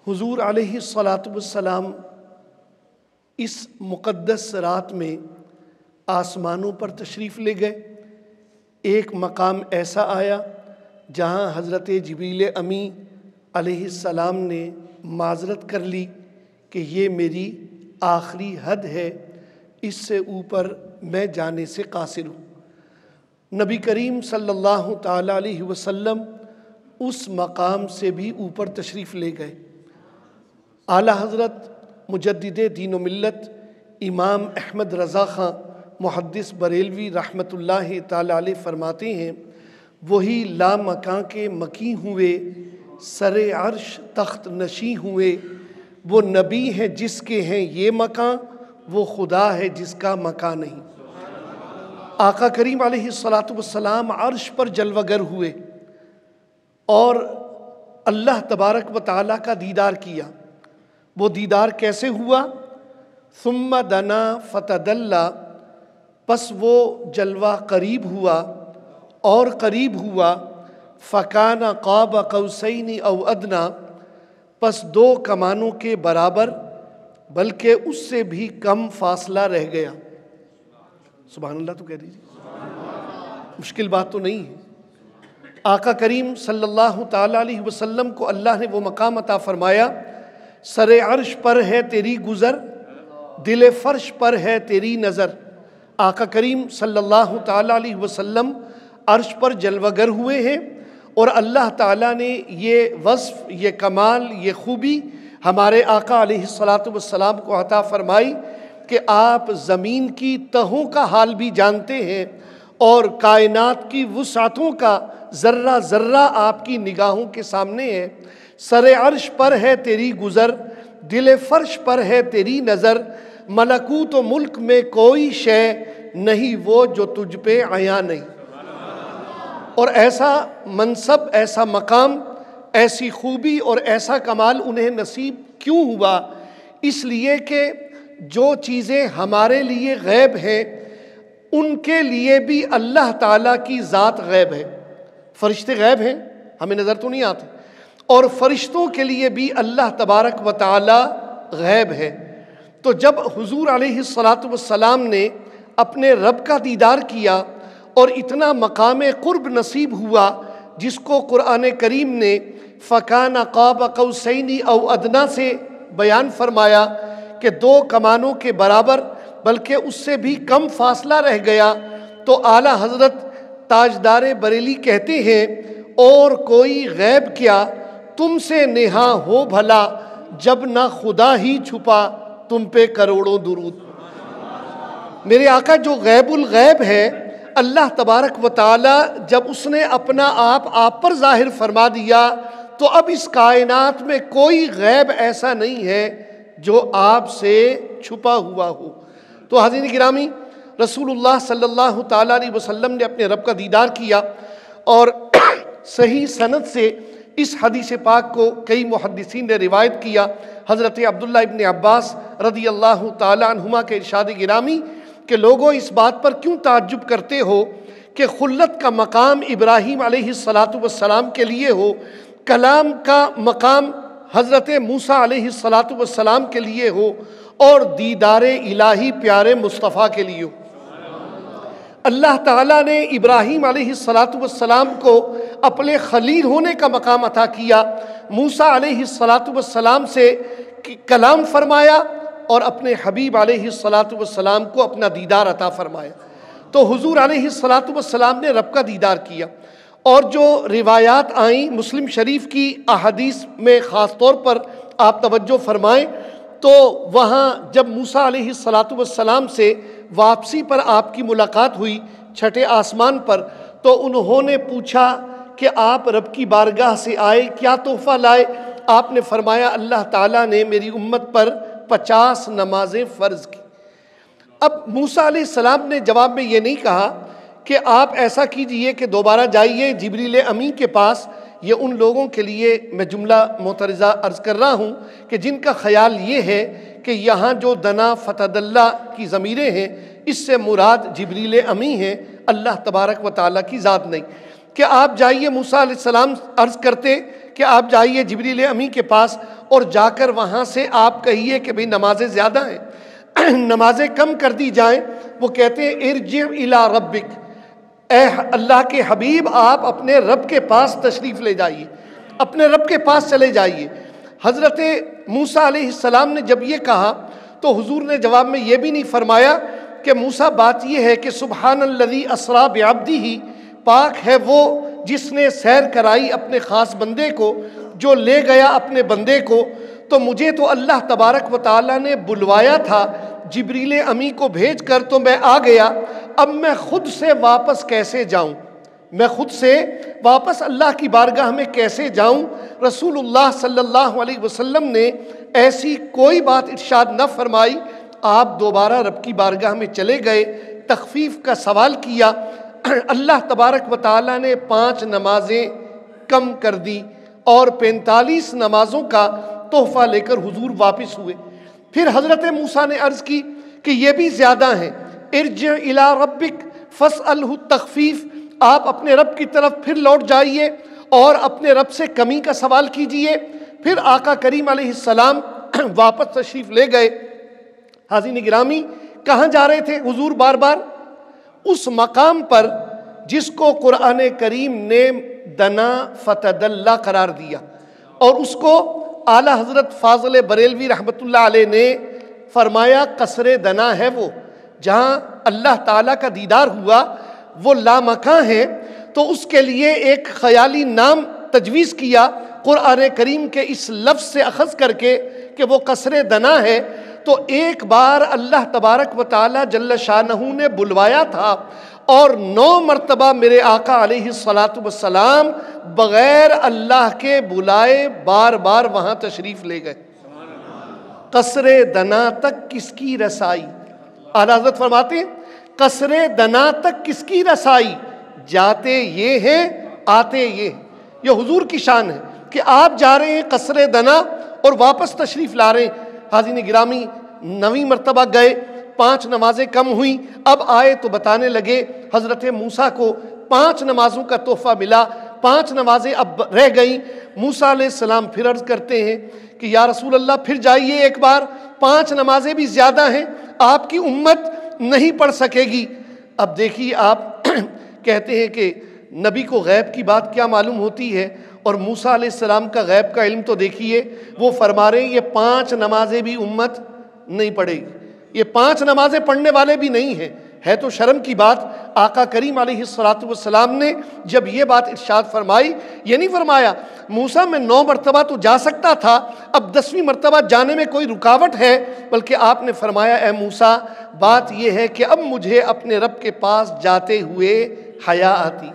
حضور علیہ الصلاۃ والسلام اس مقدس رات میں آسمانوں پر تشریف لے گئے۔ ایک مقام ایسا آیا جہاں حضرت جبریل امی علیہ السلام نے معذرت کر لی کہ یہ میری آخری حد ہے، اس سے اوپر میں جانے سے قاصر ہوں۔ نبی کریم صلی اللہ تعالیٰ علیہ وسلم اس مقام سے بھی اوپر تشریف لے گئے۔ اعلیٰ حضرت مجدد دین و ملت امام احمد رضا خان محدث بریلوی رحمۃ اللہ تعالیٰ علیہ فرماتے ہیں، وہی لامکاں کے مکی ہوئے، سر عرش تخت نشیں ہوئے، وہ نبی ہیں جس کے ہیں یہ مکان، وہ خدا ہے جس کا مکان نہیں۔ آقا کریم علیہ الصلاۃ والسلام عرش پر جلوہ گر ہوئے اور اللہ تبارک و تعالیٰ کا دیدار کیا۔ وہ دیدار کیسے ہوا؟ ثم دنا فتدلی، پس وہ جلوہ قریب ہوا اور قریب ہوا، فکان قاب قوسین او ادنی، پس دو کمانوں کے برابر بلکہ اس سے بھی کم فاصلہ رہ گیا۔ سبحان اللہ تو کہہ دیجیے، مشکل بات تو نہیں ہے۔ آقا کریم صلی اللہ تعالیٰ علیہ وسلم کو اللہ نے وہ مقام عطا فرمایا، سر عرش پر ہے تیری گزر، دل فرش پر ہے تیری نظر۔ آقا کریم صلی اللہ تعالیٰ علیہ وسلم عرش پر جلوہ گر ہوئے ہیں اور اللہ تعالیٰ نے یہ وصف، یہ کمال، یہ خوبی ہمارے آقا علیہ الصلاۃ والسلام کو عطا فرمائی کہ آپ زمین کی تہوں کا حال بھی جانتے ہیں اور کائنات کی وسعتوں کا ذرہ ذرہ آپ کی نگاہوں کے سامنے ہے۔ سر عرش پر ہے تیری گزر، دل فرش پر ہے تیری نظر، ملکوت و ملک میں کوئی شے نہیں وہ جو تجھ پہ عیاں نہیں۔ اور ایسا منصب، ایسا مقام، ایسی خوبی اور ایسا کمال انہیں نصیب کیوں ہوا؟ اس لیے کہ جو چیزیں ہمارے لیے غیب ہیں ان کے لیے بھی اللہ تعالیٰ کی ذات غیب ہے۔ فرشتے غیب ہیں، ہمیں نظر تو نہیں آتے، اور فرشتوں کے لیے بھی اللہ تبارک و تعالیٰ غیب ہے۔ تو جب حضور علیہ الصلاۃ والسلام نے اپنے رب کا دیدار کیا اور اتنا مقام قرب نصیب ہوا جس کو قرآن کریم نے فَكَانَ قَابَ قَوْسَيْنِ او ادنیٰ سے بیان فرمایا کہ دو کمانوں کے برابر بلکہ اس سے بھی کم فاصلہ رہ گیا، تو اعلیٰ حضرت تاجدار بریلی کہتے ہیں، اور کوئی غیب کیا تم سے نہاں ہو بھلا، جب نہ خدا ہی چھپا تم پہ کروڑوں درود۔ میرے آقا جو غیب الغیب ہے، اللہ تبارک و تعالی جب اس نے اپنا آپ پر ظاہر فرما دیا تو اب اس کائنات میں کوئی غیب ایسا نہیں ہے جو آپ سے چھپا ہوا ہو۔ تو حاضرین گرامی، رسول اللہ صلی اللہ تعالیٰ علیہ وسلم نے اپنے رب کا دیدار کیا اور صحیح سند سے اس حدیث پاک کو کئی محدثین نے روایت کیا۔ حضرت عبداللہ ابن عباس رضی اللہ تعالیٰ عنہما کے ارشاد گرامی کہ لوگوں اس بات پر کیوں تعجب کرتے ہو کہ خلت کا مقام ابراہیم علیہ الصلاۃ والسلام کے لیے ہو، کلام کا مقام حضرت موسیٰ علیہ الصلاۃ والسلام کے لیے ہو اور دیدار الہی پیارے مصطفیٰ کے لیے ہو۔ اللہ تعالیٰ نے ابراہیم علیہ الصلاۃ والسلام کو اپنے خلیل ہونے کا مقام عطا کیا، موسیٰ علیہ الصلاۃ والسلام سے کلام فرمایا اور اپنے حبیب علیہ الصلاۃ والسلام کو اپنا دیدار عطا فرمایا۔ تو حضور علیہ الصلاۃ والسلام نے رب کا دیدار کیا، اور جو روایات آئیں مسلم شریف کی احادیث میں خاص طور پر آپ توجہ فرمائیں تو وہاں جب موسیٰ علیہ الصلاۃ والسلام سے واپسی پر آپ کی ملاقات ہوئی چھٹے آسمان پر، تو انہوں نے پوچھا کہ آپ رب کی بارگاہ سے آئے، کیا تحفہ لائے؟ آپ نے فرمایا اللہ تعالیٰ نے میری امت پر 50 نمازیں فرض کی۔ اب موسیٰ علیہ السلام نے جواب میں یہ نہیں کہا کہ آپ ایسا کیجئے کہ دوبارہ جائیے جبریل امی کے پاس۔ یہ ان لوگوں کے لیے میں جملہ معترضہ عرض کر رہا ہوں کہ جن کا خیال یہ ہے کہ یہاں جو دنا فتدلی کی ضمیریں ہیں اس سے مراد جبریل امی ہیں، اللہ تبارک و تعالیٰ کی ذات نہیں۔ کہ آپ جائیے، موسیٰ علیہ السلام عرض کرتے کہ آپ جائیے جبریل امی کے پاس اور جا کر وہاں سے آپ کہیے کہ بھئی نمازیں زیادہ ہیں، نمازیں کم کر دی جائیں۔ وہ کہتے ہیں ارجع الی ربک، اے اللہ کے حبیب آپ اپنے رب کے پاس تشریف لے جائیے، اپنے رب کے پاس چلے جائیے۔ حضرت موسیٰ علیہ السلام نے جب یہ کہا تو حضور نے جواب میں یہ بھی نہیں فرمایا کہ موسیٰ بات یہ ہے کہ سبحان الذی اسریٰ بعبدہ، پاک ہے وہ جس نے سیر کرائی اپنے خاص بندے کو، جو لے گیا اپنے بندے کو۔ تو مجھے تو اللہ تبارک و تعالیٰ نے بلوایا تھا جبریل امی کو بھیج کر، تو میں آ گیا، اب میں خود سے واپس کیسے جاؤں، میں خود سے واپس اللہ کی بارگاہ میں کیسے جاؤں؟ رسول اللہ صلی اللہ علیہ وسلم نے ایسی کوئی بات ارشاد نہ فرمائی۔ آپ دوبارہ رب کی بارگاہ میں چلے گئے، تخفیف کا سوال کیا، اللہ تبارک و تعالیٰ نے 5 نمازیں کم کر دی اور 45 نمازوں کا تحفہ لے کر حضور واپس ہوئے۔ پھر حضرت موسیٰ نے عرض کی کہ یہ بھی زیادہ ہیں، ارجع الی ربک فاسألہ التخفیف، آپ اپنے رب کی طرف پھر لوٹ جائیے اور اپنے رب سے کمی کا سوال کیجئے۔ پھر آقا کریم علیہ السلام واپس تشریف لے گئے۔ حاضرین گرامی، کہاں جا رہے تھے حضور بار بار؟ اس مقام پر جس کو قرآن کریم نے دنا فتدلی قرار دیا، اور اس کو اعلیٰ حضرت فاضل بریلوی رحمۃ اللہ علیہ نے فرمایا قصر دنا ہے وہ، جہاں اللہ تعالیٰ کا دیدار ہوا، وہ لامکاں ہے۔ تو اس کے لیے ایک خیالی نام تجویز کیا قرآن کریم کے اس لفظ سے اخذ کر کے کہ وہ قصر دنا ہے۔ تو ایک بار اللہ تبارک و تعالیٰ جل شانہ نے بلوایا تھا، اور 9 مرتبہ میرے آقا علیہ السلام بغیر اللہ کے بلائے بار بار وہاں تشریف لے گئے۔ قصر دنا تک کس کی رسائی؟ اعلیٰ حضرت فرماتے ہیں قصر دنا تک کس کی رسائی؟ جاتے یہ ہیں آتے یہ ہیں۔ یہ حضور کی شان ہے کہ آپ جا رہے ہیں قصر دنا اور واپس تشریف لا رہے ہیں۔ حاضرین گرامی، 9ویں مرتبہ گئے، 5 نمازیں کم ہوئیں، اب آئے تو بتانے لگے حضرت موسیٰ کو 5 نمازوں کا تحفہ ملا، 5 نمازیں اب رہ گئیں۔ موسیٰ علیہ السلام پھر عرض کرتے ہیں کہ یا رسول اللہ پھر جائیے ایک بار، 5 نمازیں بھی زیادہ ہیں، آپ کی امت نہیں پڑھ سکے گی۔ اب دیکھیے، آپ کہتے ہیں کہ نبی کو غیب کی بات کیا معلوم ہوتی ہے، اور موسیٰ علیہ السلام کا غیب کا علم تو دیکھیے، وہ فرما رہے ہیں یہ 5 نمازیں بھی امت نہیں پڑھے گی، یہ 5 نمازیں پڑھنے والے بھی نہیں ہیں۔ ہے تو شرم کی بات، آقا کریم علیہ السلام نے جب یہ بات ارشاد فرمائی، یہ نہیں فرمایا موسیٰ میں 9 مرتبہ تو جا سکتا تھا، اب 10ویں مرتبہ جانے میں کوئی رکاوٹ ہے، بلکہ آپ نے فرمایا اے موسیٰ بات یہ ہے کہ اب مجھے اپنے رب کے پاس جاتے ہوئے حیا آتی،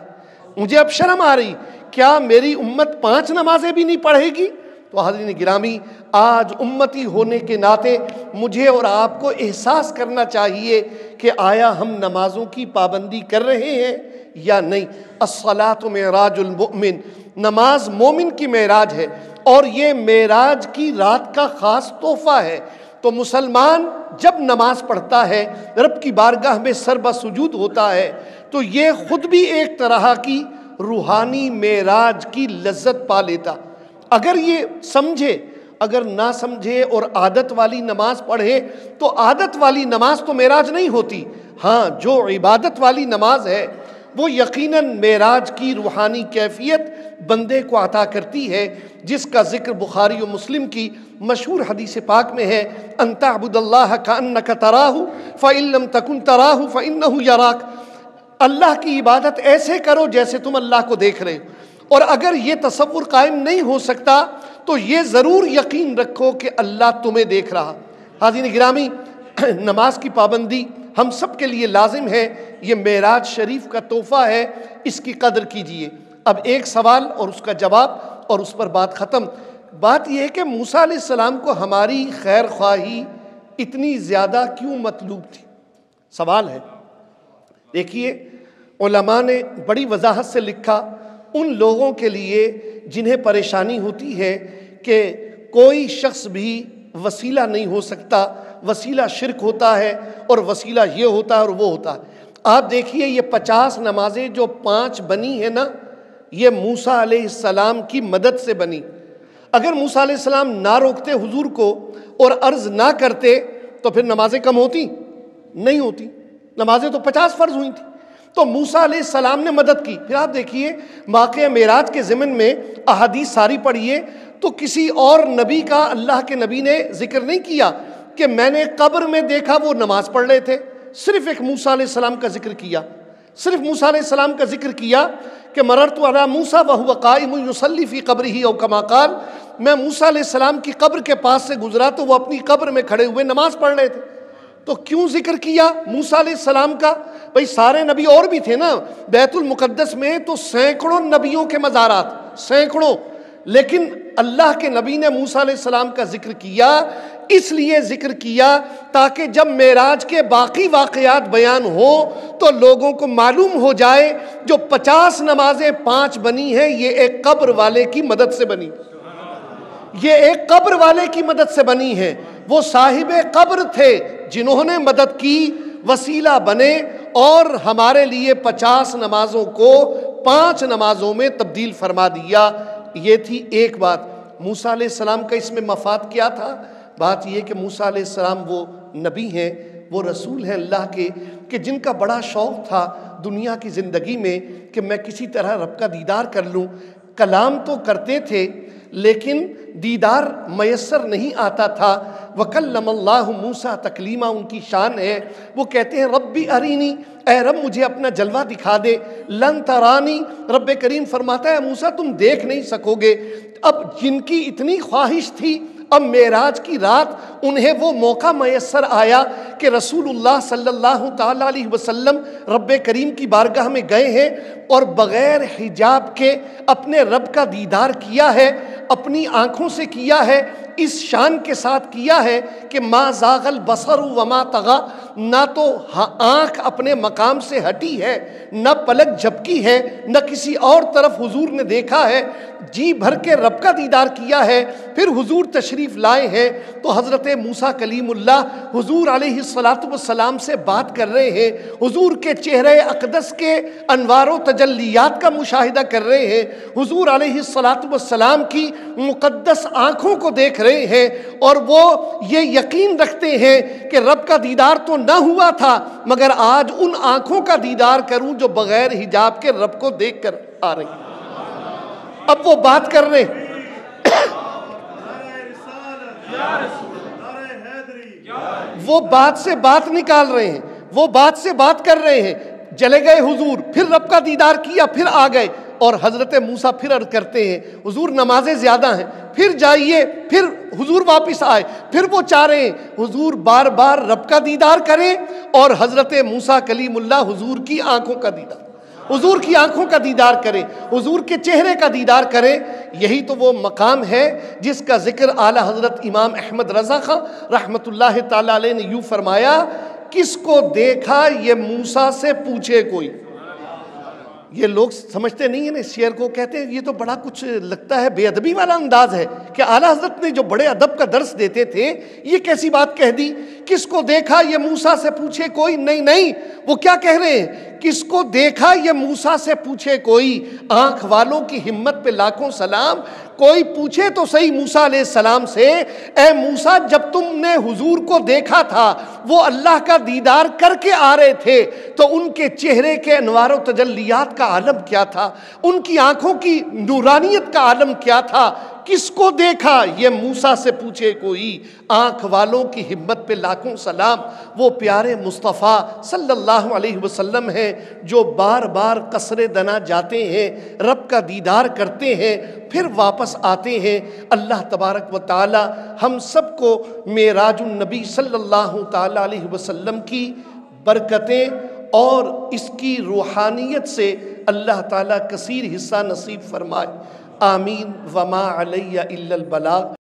مجھے اب شرم آ رہی، کیا میری امت 5 نمازیں بھی نہیں پڑھے گی؟ تو حاضرین گرامی، آج امتی ہونے کے ناطے مجھے اور آپ کو احساس کرنا چاہیے کہ آیا ہم نمازوں کی پابندی کر رہے ہیں یا نہیں۔ الصلاۃ معراج المؤمن، نماز مومن کی معراج ہے، اور یہ معراج کی رات کا خاص تحفہ ہے۔ تو مسلمان جب نماز پڑھتا ہے، رب کی بارگاہ میں سر بسجود ہوتا ہے، تو یہ خود بھی ایک طرح کی روحانی معراج کی لذت پا لیتا۔ اگر یہ سمجھے، اگر نہ سمجھے اور عادت والی نماز پڑھے، تو عادت والی نماز تو معراج نہیں ہوتی۔ ہاں، جو عبادت والی نماز ہے وہ یقیناً معراج کی روحانی کیفیت بندے کو عطا کرتی ہے، جس کا ذکر بخاری و مسلم کی مشہور حدیث پاک میں ہے، ان تعبد اللہ کأنک تراہ فإن لم تکن تراہ فإنہ یراک، اللہ کی عبادت ایسے کرو جیسے تم اللہ کو دیکھ رہے ہو۔ اور اگر یہ تصور قائم نہیں ہو سکتا تو یہ ضرور یقین رکھو کہ اللہ تمہیں دیکھ رہا۔ حاضرین گرامی، نماز کی پابندی ہم سب کے لیے لازم ہے، یہ معراج شریف کا تحفہ ہے، اس کی قدر کیجئے۔ اب ایک سوال اور اس کا جواب، اور اس پر بات ختم۔ بات یہ ہے کہ موسیٰ علیہ السلام کو ہماری خیر خواہی اتنی زیادہ کیوں مطلوب تھی؟ سوال ہے۔ دیکھیے، علماء نے بڑی وضاحت سے لکھا، ان لوگوں کے لیے جنہیں پریشانی ہوتی ہے کہ کوئی شخص بھی وسیلہ نہیں ہو سکتا، وسیلہ شرک ہوتا ہے اور وسیلہ یہ ہوتا ہے اور وہ ہوتا ہے۔ آپ دیکھیے، یہ 50 نمازیں جو 5 بنی ہیں نا، یہ موسیٰ علیہ السلام کی مدد سے بنی۔ اگر موسیٰ علیہ السلام نہ روکتے حضور کو اور عرض نہ کرتے تو پھر نمازیں کم ہوتی نہیں ہوتی، نمازیں تو 50 فرض ہوئی تھیں۔ تو موسیٰ علیہ السلام نے مدد کی۔ پھر آپ دیکھیے واقعہ معراج کے ضمن میں احادیث ساری پڑھیے تو کسی اور نبی کا اللہ کے نبی نے ذکر نہیں کیا کہ میں نے قبر میں دیکھا وہ نماز پڑھ رہے تھے، صرف ایک موسیٰ علیہ السلام کا ذکر کیا، صرف موسیٰ علیہ السلام کا ذکر کیا کہ مررت علی موسیٰ وہو قائم یصلی فی قبرہ او کما قال، میں موسیٰ علیہ السلام کی قبر کے پاس سے گزرا تو وہ اپنی قبر میں کھڑے ہوئے نماز پڑھ رہے تھے۔ تو کیوں ذکر کیا موسیٰ علیہ السلام کا؟ بھئی سارے نبی اور بھی تھے نا، بیت المقدس میں تو سینکڑوں نبیوں کے مزارات، سینکڑوں، لیکن اللہ کے نبی نے موسیٰ علیہ السلام کا ذکر کیا، اس لیے ذکر کیا تاکہ جب معراج کے باقی واقعات بیان ہو تو لوگوں کو معلوم ہو جائے جو 50 نمازیں 5 بنی ہیں یہ ایک قبر والے کی مدد سے بنی، یہ ایک قبر والے کی مدد سے بنی ہے۔ وہ صاحب قبر تھے جنہوں نے مدد کی، وسیلہ بنے اور ہمارے لیے 50 نمازوں کو 5 نمازوں میں تبدیل فرما دیا۔ یہ تھی ایک بات۔ موسیٰ علیہ السلام کا اس میں مفاد کیا تھا؟ بات یہ کہ موسیٰ علیہ السلام وہ نبی ہیں، وہ رسول ہیں اللہ کے، کہ جن کا بڑا شوق تھا دنیا کی زندگی میں کہ میں کسی طرح رب کا دیدار کر لوں۔ کلام تو کرتے تھے لیکن دیدار میسر نہیں آتا تھا۔ وَكَلَّمَ اللَّهُ مُوسَىٰ تَكْلِيمًا، ان کی شان ہے، وہ کہتے ہیں ربی ارینی، اے رب مجھے اپنا جلوہ دکھا دے۔ لن ترانی، رب کریم فرماتا ہے موسیٰ تم دیکھ نہیں سکو گے۔ اب جن کی اتنی خواہش تھی، اب معراج کی رات انہیں وہ موقع میسر آیا کہ رسول اللہ صلی اللہ تعالیٰ علیہ وسلم رب کریم کی بارگاہ میں گئے ہیں اور بغیر حجاب کے اپنے رب کا دیدار کیا ہے، اپنی آنکھوں سے کیا ہے، اس شان کے ساتھ کیا ہے کہ ما زاغ البصر وما طغى، نہ تو آنکھ اپنے مقام سے ہٹی ہے، نہ پلک جھپکی ہے، نہ کسی اور طرف حضور نے دیکھا ہے، جی بھر کے رب کا دیدار کیا ہے۔ پھر حضور تشریف لائے ہیں تو حضرت موسیٰ کلیم اللہ حضور علیہ السلام سے بات کر رہے ہیں، حضور کے چہرے اقدس کے انوار و تجلیات کا مشاہدہ کر رہے ہیں، حضور علیہ السلام کی مقدس آنکھوں کو دیکھ رہے ہیں، اور وہ یہ یقین رکھتے ہیں کہ رب کا دیدار تو نہ ہوا تھا مگر آج ان آنکھوں کا دیدار کروں جو بغیر حجاب کے رب کو دیکھ کر آ رہی۔ اب وہ بات کر رہے ہیں، وہ بات سے بات نکال رہے ہیں، وہ بات سے بات کر رہے ہیں۔ چلے گئے حضور، پھر رب کا دیدار کیا، پھر آ گئے، اور حضرت موسیٰ پھر عرض کرتے ہیں حضور نمازیں زیادہ ہیں، پھر جائیے، پھر حضور واپس آئے، پھر وہ چاہ رہے ہیں حضور بار بار رب کا دیدار کریں اور حضرت موسیٰ کلیم اللہ حضور کی آنکھوں کا دیدار، حضور کی آنکھوں کا دیدار کریں، حضور کے چہرے کا دیدار کریں۔ یہی تو وہ مقام ہے جس کا ذکر اعلیٰ حضرت امام احمد رضا خان رحمۃ اللہ تعالیٰ علیہ نے یوں فرمایا، کس کو دیکھا یہ موسیٰ سے پوچھے کوئی۔ یہ لوگ سمجھتے نہیں ہیں نا اس شعر کو، کہتے ہیں یہ تو بڑا کچھ لگتا ہے بے ادبی والا انداز ہے کہ اعلیٰ حضرت نے جو بڑے ادب کا درس دیتے تھے یہ کیسی بات کہہ دی، کس کو دیکھا یہ موسیٰ سے پوچھے کوئی۔ نہیں، وہ کیا کہہ رہے ہیں، کس کو دیکھا یہ موسیٰ سے پوچھے کوئی، آنکھ والوں کی ہمت پہ لاکھوں سلام۔ کوئی پوچھے تو صحیح موسیٰ علیہ السلام سے، اے موسیٰ جب تم نے حضور کو دیکھا تھا وہ اللہ کا دیدار کر کے آ رہے تھے تو ان کے چہرے کے انوار و تجلیات کا عالم کیا تھا، ان کی آنکھوں کی نورانیت کا عالم کیا تھا۔ کس کو دیکھا یہ موسیٰ سے پوچھے کوئی، آنکھ والوں کی ہمت پہ لاکھوں سلام۔ وہ پیارے مصطفیٰ صلی اللہ علیہ وسلم ہیں جو بار بار قصر دنا جاتے ہیں، رب کا دیدار کرتے ہیں، پھر واپس آتے ہیں۔ اللہ تبارک و تعالی ہم سب کو معراج النبی صلی اللہ تعالی علیہ وسلم کی برکتیں اور اس کی روحانیت سے اللہ تعالیٰ کثیر حصہ نصیب فرمائے، آمین۔ وما علیہ الا البلاغ۔